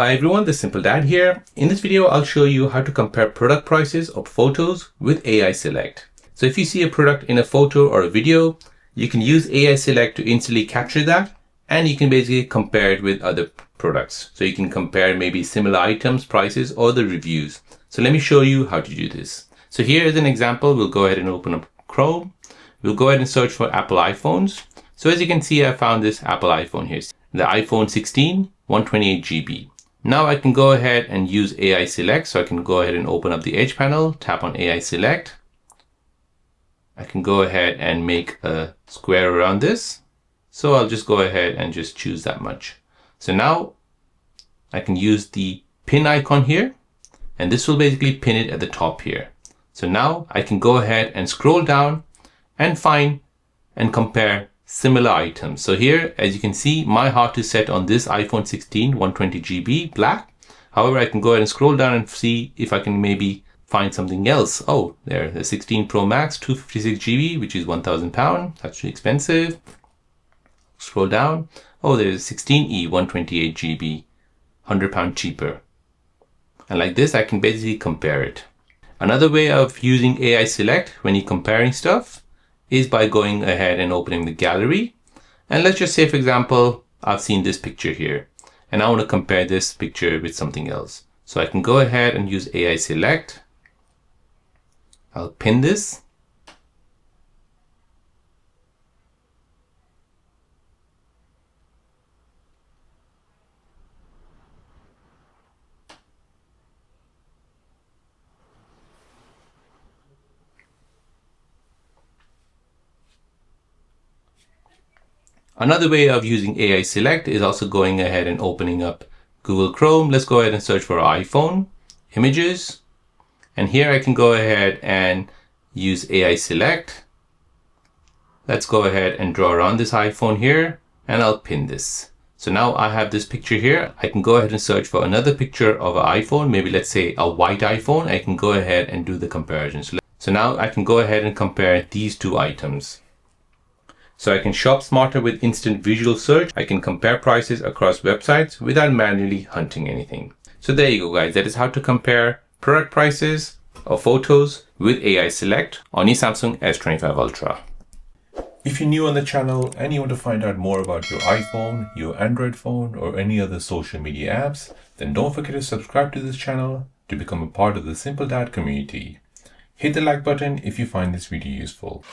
Hi everyone, the Simple Dad here. In this video, I'll show you how to compare product prices of photos with AI Select. So if you see a product in a photo or a video, you can use AI Select to instantly capture that, and you can basically compare it with other products. So you can compare maybe similar items, prices, or the reviews. So let me show you how to do this. So here is an example. We'll go ahead and open up Chrome. We'll go ahead and search for Apple iPhones. So as you can see, I found this Apple iPhone here, the iPhone 16, 128 GB. Now I can go ahead and use AI Select. So I can go ahead and open up the Edge panel, tap on AI Select. I can go ahead and make a square around this. So I'll just go ahead and just choose that much. So now I can use the pin icon here, and this will basically pin it at the top here. So now I can go ahead and scroll down and find and compare similar items. So here, as you can see, my heart is set on this iPhone 16, 120 GB black. However, I can go ahead and scroll down and see if I can maybe find something else. Oh, there, the 16 Pro Max, 256 GB, which is £1,000. That's too expensive. Scroll down. Oh, there's 16E, 128 GB, £100 cheaper. And like this, I can basically compare it. Another way of using AI Select when you're comparing stuff is by going ahead and opening the gallery. And let's just say, for example, I've seen this picture here and I want to compare this picture with something else. So I can go ahead and use AI Select. I'll pin this. Another way of using AI Select is also going ahead and opening up Google Chrome. Let's go ahead and search for iPhone images. And here I can go ahead and use AI Select. Let's go ahead and draw around this iPhone here, and I'll pin this. So now I have this picture here. I can go ahead and search for another picture of an iPhone, maybe let's say a white iPhone. I can go ahead and do the comparison. So now I can go ahead and compare these two items. So I can shop smarter with instant visual search. I can compare prices across websites without manually hunting anything. So there you go, guys. That is how to compare product prices of photos with AI Select on your Samsung S25 Ultra. If you're new on the channel and you want to find out more about your iPhone, your Android phone, or any other social media apps, then don't forget to subscribe to this channel to become a part of the Simple Dad community. Hit the like button if you find this video useful.